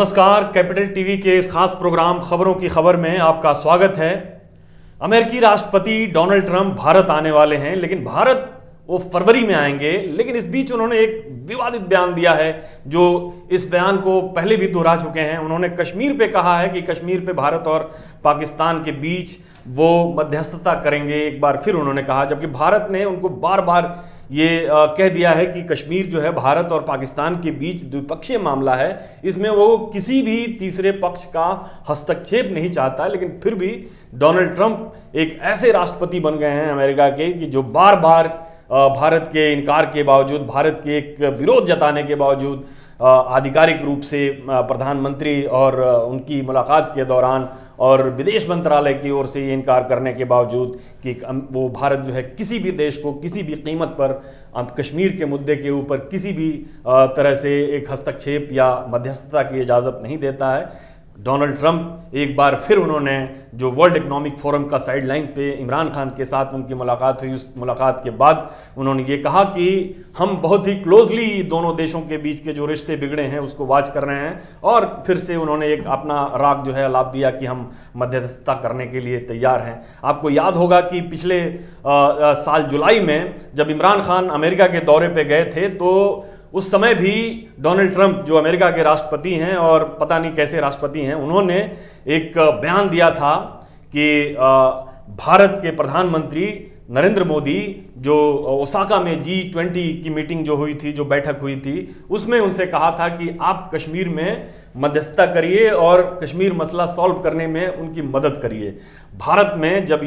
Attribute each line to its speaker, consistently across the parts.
Speaker 1: नमस्कार, capital TV के इस खास प्रोग्राम खबरों की खबर में आपका स्वागत है। अमेरिकी राष्ट्रपति डोनाल्ड ट्रंप भारत आने वाले हैं, लेकिन भारत वो फरवरी में आएंगे। लेकिन इस बीच उन्होंने एक विवादित बयान दिया है, जो इस बयान को पहले भी दोहरा चुके हैं। उन्होंने कश्मीर पे कहा है कि कश्मीर पे भारत और पाकिस्तान के बीच वो मध्यस्थता करेंगे। एक बार फिर उन्होंने कहा, जबकि भारत ने उनको बार बार ये कह दिया है कि कश्मीर जो है भारत और पाकिस्तान के बीच द्विपक्षीय मामला है, इसमें वो किसी भी तीसरे पक्ष का हस्तक्षेप नहीं चाहता। लेकिन फिर भी डोनाल्ड ट्रंप एक ऐसे राष्ट्रपति बन गए हैं अमेरिका के कि जो बार बार भारत के इनकार के बावजूद, भारत के एक विरोध जताने के बावजूद, आधिकारिक रूप से प्रधानमंत्री और उनकी मुलाकात के दौरान और विदेश मंत्रालय की ओर से ये इनकार करने के बावजूद कि वो भारत जो है किसी भी देश को किसी भी कीमत पर कश्मीर के मुद्दे के ऊपर किसी भी तरह से एक हस्तक्षेप या मध्यस्थता की इजाज़त नहीं देता है। डोनाल्ड ट्रंप एक बार फिर उन्होंने जो वर्ल्ड इकोनॉमिक फोरम का साइडलाइन पे इमरान खान के साथ उनकी मुलाकात हुई, उस मुलाकात के बाद उन्होंने ये कहा कि हम बहुत ही क्लोजली दोनों देशों के बीच के जो रिश्ते बिगड़े हैं उसको वॉच कर रहे हैं। और फिर से उन्होंने एक अपना राग जो है अलाप दिया कि हम मध्यस्थता करने के लिए तैयार हैं। आपको याद होगा कि पिछले साल जुलाई में जब इमरान खान अमेरिका के दौरे पर गए थे, तो उस समय भी डोनाल्ड ट्रंप जो अमेरिका के राष्ट्रपति हैं और पता नहीं कैसे राष्ट्रपति हैं, उन्होंने एक बयान दिया था कि भारत के प्रधानमंत्री नरेंद्र मोदी जो ओसाका में G20 की मीटिंग जो हुई थी, जो बैठक हुई थी, उसमें उनसे कहा था कि आप कश्मीर में मध्यस्थता करिए और कश्मीर मसला सॉल्व करने में उनकी मदद करिए। भारत में जब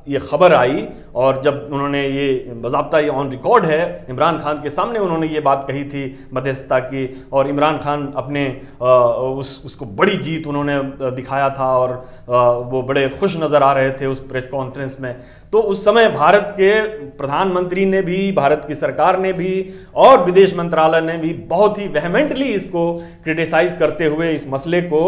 Speaker 1: ये खबर आई और जब उन्होंने ये बाज़ाब्ता ये ऑन रिकॉर्ड है, इमरान खान के सामने उन्होंने ये बात कही थी मध्यस्थता की, और इमरान खान अपने उसको बड़ी जीत उन्होंने दिखाया था और वो बड़े खुश नज़र आ रहे थे उस प्रेस कॉन्फ्रेंस में। तो उस समय भारत के प्रधानमंत्री ने भी, भारत की सरकार ने भी और विदेश मंत्रालय ने भी बहुत ही वेहेमेंटली इसको क्रिटिसाइज करते हुए इस मसले को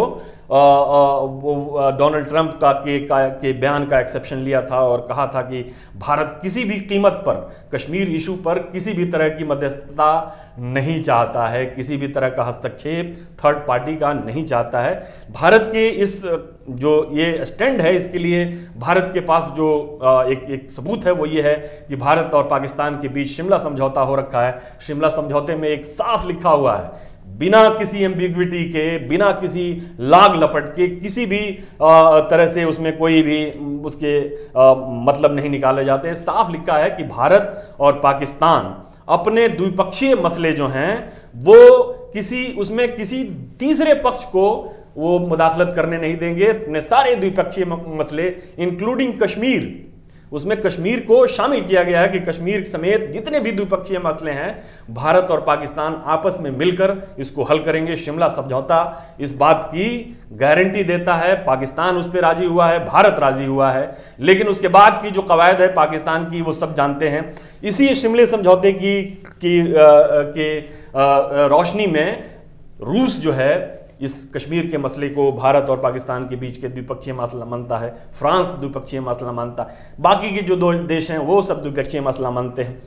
Speaker 1: डोनाल्ड ट्रंप के बयान का एक्सेप्शन लिया था और कहा था कि भारत किसी भी कीमत पर कश्मीर इशू पर किसी भी तरह की मध्यस्थता नहीं चाहता है, किसी भी तरह का हस्तक्षेप थर्ड पार्टी का नहीं चाहता है। भारत के इस जो ये स्टैंड है, इसके लिए भारत के पास जो एक सबूत है वो ये है कि भारत और पाकिस्तान के बीच शिमला समझौता हो रखा है। शिमला समझौते में एक साफ लिखा हुआ है, बिना किसी एम्बिग्विटी के, बिना किसी लाग लपट के, किसी भी तरह से उसमें कोई भी उसके मतलब नहीं निकाले जाते। साफ लिखा है कि भारत और पाकिस्तान अपने द्विपक्षीय मसले जो हैं वो उसमें किसी तीसरे पक्ष को वो मुदाखलत करने नहीं देंगे। अपने सारे द्विपक्षीय मसले इंक्लूडिंग कश्मीर, उसमें कश्मीर को शामिल किया गया है कि कश्मीर समेत जितने भी द्विपक्षीय मसले हैं भारत और पाकिस्तान आपस में मिलकर इसको हल करेंगे। शिमला समझौता इस बात की गारंटी देता है। पाकिस्तान उस पर राजी हुआ है, भारत राजी हुआ है, लेकिन उसके बाद की जो कवायद है पाकिस्तान की वो सब जानते हैं। इसी शिमले समझौते की रोशनी में रूस जो है इस कश्मीर के मसले को भारत और पाकिस्तान के बीच के द्विपक्षीय मसला मानता है, फ्रांस द्विपक्षीय मसला मानता है, बाकी के जो दो देश हैं वो सब द्विपक्षीय मसला मानते हैं।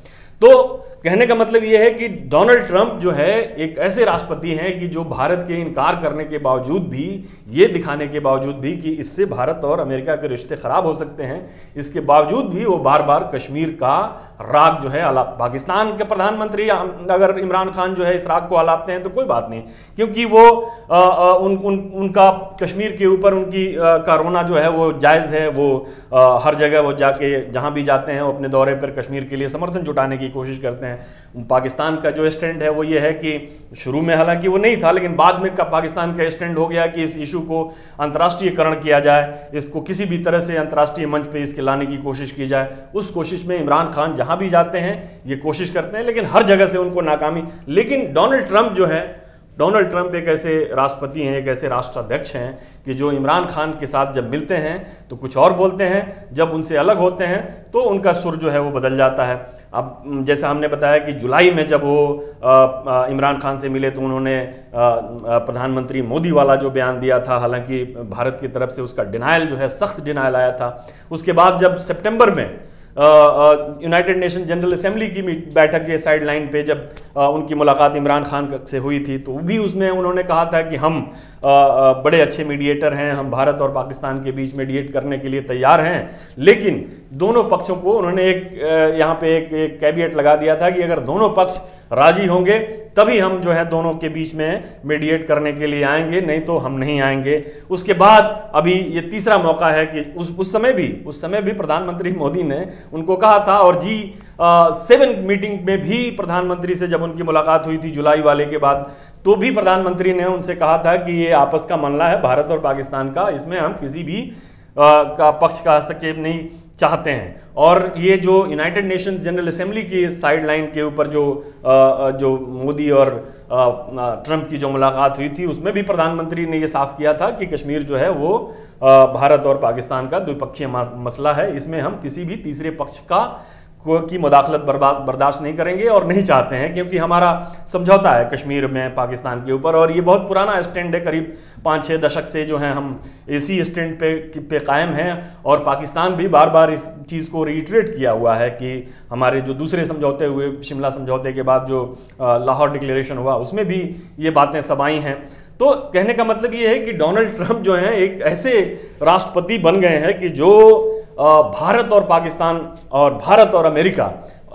Speaker 1: तो कहने का मतलब ये है कि डोनाल्ड ट्रंप जो है एक ऐसे राष्ट्रपति हैं कि जो भारत के इनकार करने के बावजूद भी, ये दिखाने के बावजूद भी कि इससे भारत और अमेरिका के रिश्ते खराब हो सकते हैं, इसके बावजूद भी वो बार बार कश्मीर का राग जो है अलाप। पाकिस्तान के प्रधानमंत्री अगर इमरान खान जो है इस राग को अलापते हैं तो कोई बात नहीं, क्योंकि वो उनका कश्मीर के ऊपर उनकी का रोना जो है वो जायज़ है। वो हर जगह वो जाके जहाँ भी जाते हैं वो अपने दौरे पर कश्मीर के लिए समर्थन जुटाने की कोशिश करते हैं। पाकिस्तान का जो स्टैंड है वो ये है कि शुरू में हालांकि वो नहीं था, लेकिन बाद में पाकिस्तान का स्टैंड हो गया कि इस इशू को अंतर्राष्ट्रीयकरण किया जाए, इसको किसी भी तरह से अंतर्राष्ट्रीय मंच पे इसके लाने की कोशिश की जाए। उस कोशिश में इमरान खान जहां भी जाते हैं ये कोशिश करते हैं, लेकिन हर जगह से उनको नाकामी। लेकिन डोनाल्ड ट्रंप जो है, डोनाल्ड ट्रंप एक ऐसे राष्ट्रपति हैं, एक ऐसे राष्ट्राध्यक्ष हैं कि जो इमरान खान के साथ जब मिलते हैं तो कुछ और बोलते हैं, जब उनसे अलग होते हैं तो उनका सुर जो है वो बदल जाता है। अब जैसा हमने बताया कि जुलाई में जब वो इमरान खान से मिले तो उन्होंने प्रधानमंत्री मोदी वाला जो बयान दिया था, हालांकि भारत की तरफ से उसका डिनायल जो है, सख्त डिनायल आया था। उसके बाद जब सितंबर में यूनाइटेड नेशन जनरल असेंबली की बैठक के साइड लाइन पे जब उनकी मुलाकात इमरान खान से हुई थी, तो भी उसमें उन्होंने कहा था कि हम बड़े अच्छे मीडिएटर हैं, हम भारत और पाकिस्तान के बीच मीडिएट करने के लिए तैयार हैं। लेकिन दोनों पक्षों को उन्होंने यहाँ पे एक कैविएट लगा दिया था कि अगर दोनों पक्ष राजी होंगे तभी हम जो है दोनों के बीच में मीडिएट करने के लिए आएंगे, नहीं तो हम नहीं आएंगे। उसके बाद अभी ये तीसरा मौका है कि उस समय भी प्रधानमंत्री मोदी ने उनको कहा था, और G7 मीटिंग में भी प्रधानमंत्री से जब उनकी मुलाकात हुई थी जुलाई वाले के बाद, तो भी प्रधानमंत्री ने उनसे कहा था कि ये आपस का मामला है भारत और पाकिस्तान का, इसमें हम किसी भी का पक्ष का हस्तक्षेप नहीं चाहते हैं। और ये जो यूनाइटेड नेशंस जनरल असेंबली की साइड लाइन के ऊपर जो मोदी और ट्रंप की जो मुलाकात हुई थी, उसमें भी प्रधानमंत्री ने ये साफ किया था कि कश्मीर जो है वो भारत और पाकिस्तान का द्विपक्षीय मसला है, इसमें हम किसी भी तीसरे पक्ष की मुदाखलत बर्दाश्त नहीं करेंगे और नहीं चाहते हैं, क्योंकि हमारा समझौता है कश्मीर में पाकिस्तान के ऊपर, और ये बहुत पुराना स्टैंड है, करीब 5-6 दशक से जो है हम इसी स्टैंड पे कायम हैं। और पाकिस्तान भी बार बार इस चीज़ को रीइटरेट किया हुआ है कि हमारे जो दूसरे समझौते हुए, शिमला समझौते के बाद जो लाहौर डिक्लेरेशन हुआ, उसमें भी ये बातें सब आई हैं। तो कहने का मतलब ये है कि डोनाल्ड ट्रंप जो हैं एक ऐसे राष्ट्रपति बन गए हैं कि जो भारत और पाकिस्तान और भारत और अमेरिका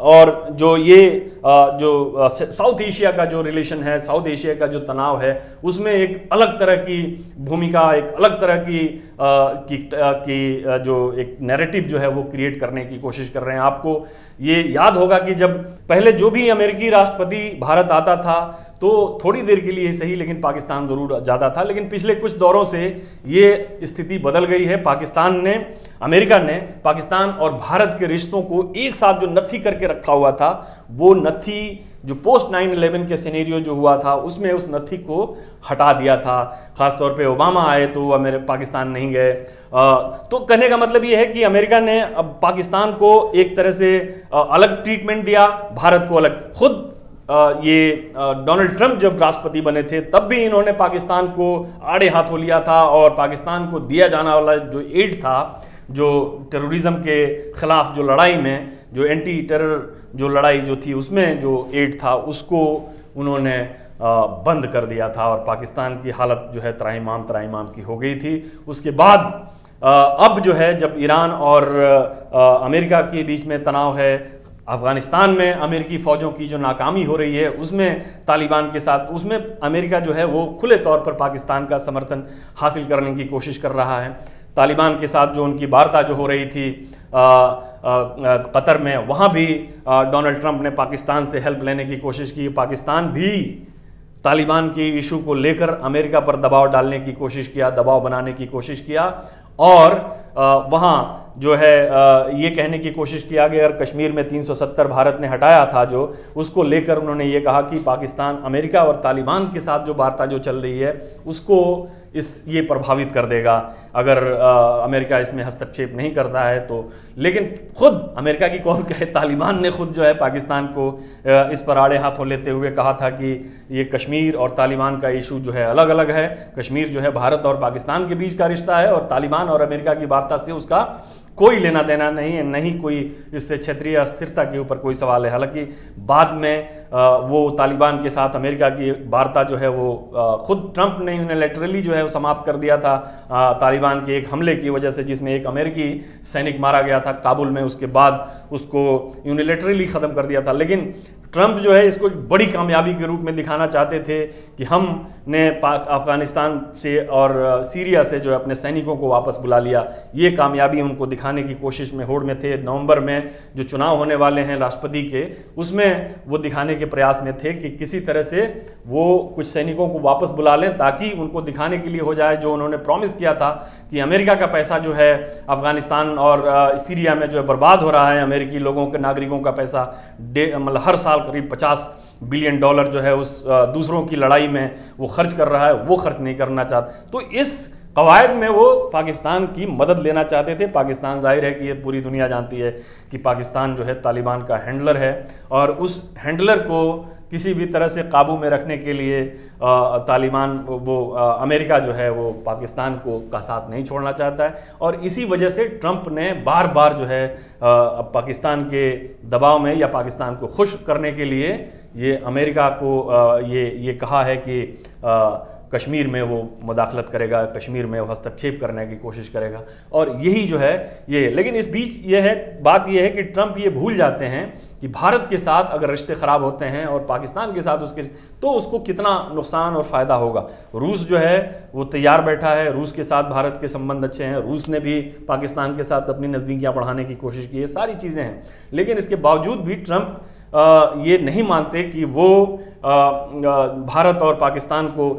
Speaker 1: और जो ये जो साउथ एशिया का जो रिलेशन है, साउथ एशिया का जो तनाव है, उसमें एक अलग तरह की भूमिका, एक अलग तरह की जो एक नैरेटिव जो है वो क्रिएट करने की कोशिश कर रहे हैं। आपको ये याद होगा कि जब पहले जो भी अमेरिकी राष्ट्रपति भारत आता था तो थोड़ी देर के लिए सही, लेकिन पाकिस्तान जरूर जाता था, लेकिन पिछले कुछ दौरों से ये स्थिति बदल गई है। अमेरिका ने पाकिस्तान और भारत के रिश्तों को एक साथ जो नत्थी करके रखा हुआ था, वो नत्थी जो पोस्ट 9/11 के सिनेरियो जो हुआ था उसमें उस नत्थी को हटा दिया था। खासतौर पे ओबामा आए तो वो पाकिस्तान नहीं गए। तो कहने का मतलब ये है कि अमेरिका ने अब पाकिस्तान को एक तरह से अलग ट्रीटमेंट दिया, भारत को अलग। खुद ये डोनाल्ड ट्रंप जब राष्ट्रपति बने थे तब भी इन्होंने पाकिस्तान को आड़े हाथों लिया था, और पाकिस्तान को दिया जाने वाला जो एड था, जो टेररिज्म के खिलाफ जो लड़ाई में, जो एंटी टेरर जो लड़ाई जो थी उसमें जो एड था, उसको उन्होंने बंद कर दिया था, और पाकिस्तान की हालत जो है त्राहिमाम की हो गई थी। उसके बाद अब जो है जब ईरान और अमेरिका के बीच में तनाव है, अफगानिस्तान में अमेरिकी फ़ौजों की जो नाकामी हो रही है, उसमें तालिबान के साथ, उसमें अमेरिका जो है वो खुले तौर पर पाकिस्तान का समर्थन हासिल करने की कोशिश कर रहा है। तालिबान के साथ जो उनकी वार्ता जो हो रही थी कतर में, वहाँ भी डोनाल्ड ट्रंप ने पाकिस्तान से हेल्प लेने की कोशिश की। पाकिस्तान भी तालिबान के इशू को लेकर अमेरिका पर दबाव डालने की कोशिश किया, दबाव बनाने की कोशिश किया, और वहाँ जो है ये कहने की कोशिश किया कि अगर कश्मीर में 370 भारत ने हटाया था जो, उसको लेकर उन्होंने ये कहा कि पाकिस्तान अमेरिका और तालिबान के साथ जो वार्ता जो चल रही है उसको ये प्रभावित कर देगा अगर अमेरिका इसमें हस्तक्षेप नहीं करता है तो। लेकिन खुद अमेरिका की कौन कहे, तालिबान ने खुद जो है पाकिस्तान को इस पर आड़े हाथों लेते हुए कहा था कि ये कश्मीर और तालिबान का इशू जो है अलग अलग है। कश्मीर जो है भारत और पाकिस्तान के बीच का रिश्ता है, और तालिबान और अमेरिका की वार्ता से उसका कोई लेना देना नहीं है, नहीं कोई इससे क्षेत्रीय अस्थिरता के ऊपर कोई सवाल है। हालांकि बाद में वो तालिबान के साथ अमेरिका की वार्ता जो है वो खुद ट्रंप ने यूनिलैटरली जो है वो समाप्त कर दिया था तालिबान के एक हमले की वजह से, जिसमें एक अमेरिकी सैनिक मारा गया था काबुल में। उसके बाद उसको यूनिलैटरली ख़त्म कर दिया था। लेकिन ट्रंप जो है इसको बड़ी कामयाबी के रूप में दिखाना चाहते थे कि हमने अफगानिस्तान से और सीरिया से जो है अपने सैनिकों को वापस बुला लिया। ये कामयाबी उनको दिखाने की कोशिश में होड़ में थे। नवंबर में जो चुनाव होने वाले हैं राष्ट्रपति के, उसमें वो दिखाने के प्रयास में थे कि किसी तरह से वो कुछ सैनिकों को वापस बुला लें, ताकि उनको दिखाने के लिए हो जाए जो उन्होंने प्रॉमिस किया था कि अमेरिका का पैसा जो है अफगानिस्तान और सीरिया में जो है बर्बाद हो रहा है, अमेरिकी लोगों के नागरिकों का पैसा मतलब हर साल करीब $50 बिलियन जो है उस दूसरों की लड़ाई में वो खर्च कर रहा है, वो खर्च नहीं करना चाहता। तो इस कवायद में वो पाकिस्तान की मदद लेना चाहते थे। पाकिस्तान, जाहिर है कि ये पूरी दुनिया जानती है कि पाकिस्तान जो है तालिबान का हैंडलर है, और उस हैंडलर को किसी भी तरह से काबू में रखने के लिए तालिबान अमेरिका जो है वो पाकिस्तान का साथ नहीं छोड़ना चाहता है। और इसी वजह से ट्रंप ने बार बार जो है पाकिस्तान के दबाव में या पाकिस्तान को खुश करने के लिए ये अमेरिका को ये कहा है कि कश्मीर में वो मुदाखलत करेगा, कश्मीर में वो हस्तक्षेप करने की कोशिश करेगा। और यही जो है ये, लेकिन इस बीच बात ये है कि ट्रंप ये भूल जाते हैं कि भारत के साथ अगर रिश्ते ख़राब होते हैं और पाकिस्तान के साथ तो उसको कितना नुकसान और फ़ायदा होगा। रूस जो है वो तैयार बैठा है, रूस के साथ भारत के संबंध अच्छे हैं, रूस ने भी पाकिस्तान के साथ अपनी नज़दीकियाँ बढ़ाने की कोशिश की है, सारी चीज़ें हैं। लेकिन इसके बावजूद भी ट्रंप ये नहीं मानते कि वो भारत और पाकिस्तान को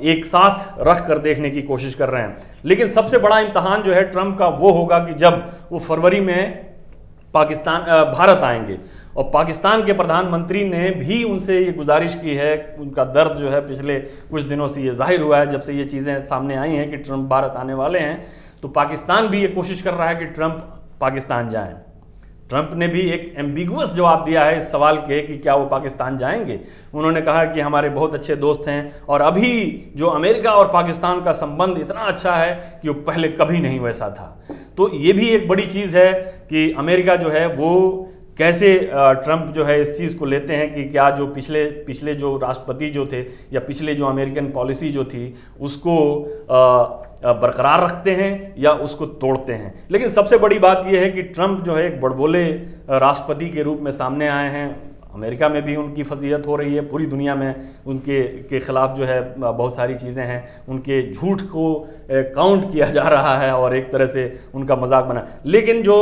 Speaker 1: एक साथ रख कर देखने की कोशिश कर रहे हैं। लेकिन सबसे बड़ा इम्तहान जो है ट्रंप का वो होगा कि जब वो फरवरी में भारत आएंगे। और पाकिस्तान के प्रधानमंत्री ने भी उनसे ये गुजारिश की है, उनका दर्द जो है पिछले कुछ दिनों से ये जाहिर हुआ है, जब से ये चीज़ें सामने आई हैं कि ट्रंप भारत आने वाले हैं, तो पाकिस्तान भी ये कोशिश कर रहा है कि ट्रंप पाकिस्तान जाएं। ट्रंप ने भी एक एम्बिगुअस जवाब दिया है इस सवाल के कि क्या वो पाकिस्तान जाएंगे। उन्होंने कहा कि हमारे बहुत अच्छे दोस्त हैं और अभी जो अमेरिका और पाकिस्तान का संबंध इतना अच्छा है कि वो पहले कभी नहीं वैसा था। तो ये भी एक बड़ी चीज़ है कि अमेरिका जो है वो कैसे ट्रंप जो है इस चीज़ को लेते हैं कि क्या जो पिछले जो राष्ट्रपति जो थे या पिछले जो अमेरिकन पॉलिसी जो थी उसको बरकरार रखते हैं या उसको तोड़ते हैं। लेकिन सबसे बड़ी बात यह है कि ट्रंप जो है एक बड़बोले राष्ट्रपति के रूप में सामने आए हैं। अमेरिका में भी उनकी फजीहत हो रही है, पूरी दुनिया में उनके खिलाफ जो है बहुत सारी चीज़ें हैं, उनके झूठ को काउंट किया जा रहा है और एक तरह से उनका मजाक बना। लेकिन जो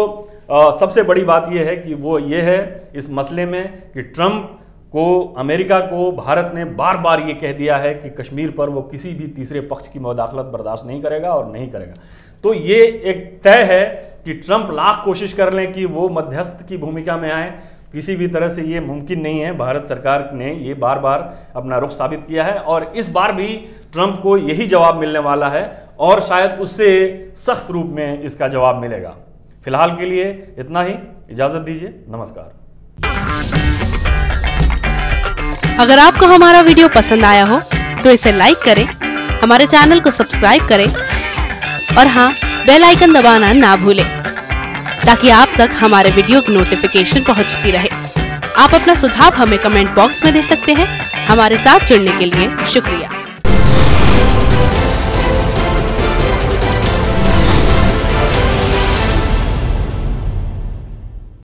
Speaker 1: सबसे बड़ी बात यह है कि वो ये है इस मसले में कि ट्रंप को, अमेरिका को भारत ने बार बार ये कह दिया है कि कश्मीर पर वो किसी भी तीसरे पक्ष की मुदाखलत बर्दाश्त नहीं करेगा और नहीं करेगा। तो ये एक तय है कि ट्रंप लाख कोशिश कर लें कि वो मध्यस्थ की भूमिका में आए, किसी भी तरह से ये मुमकिन नहीं है। भारत सरकार ने ये बार बार अपना रुख साबित किया है और इस बार भी ट्रंप को यही जवाब मिलने वाला है और शायद उससे सख्त रूप में इसका जवाब मिलेगा। फिलहाल के लिए इतना ही, इजाज़त दीजिए, नमस्कार।
Speaker 2: अगर आपको हमारा वीडियो पसंद आया हो तो इसे लाइक करें, हमारे चैनल को सब्सक्राइब करें और हाँ, बेल आइकन दबाना ना भूलें ताकि आप तक हमारे वीडियो की नोटिफिकेशन पहुंचती रहे। आप अपना सुझाव हमें कमेंट बॉक्स में दे सकते हैं। हमारे साथ जुड़ने के लिए शुक्रिया।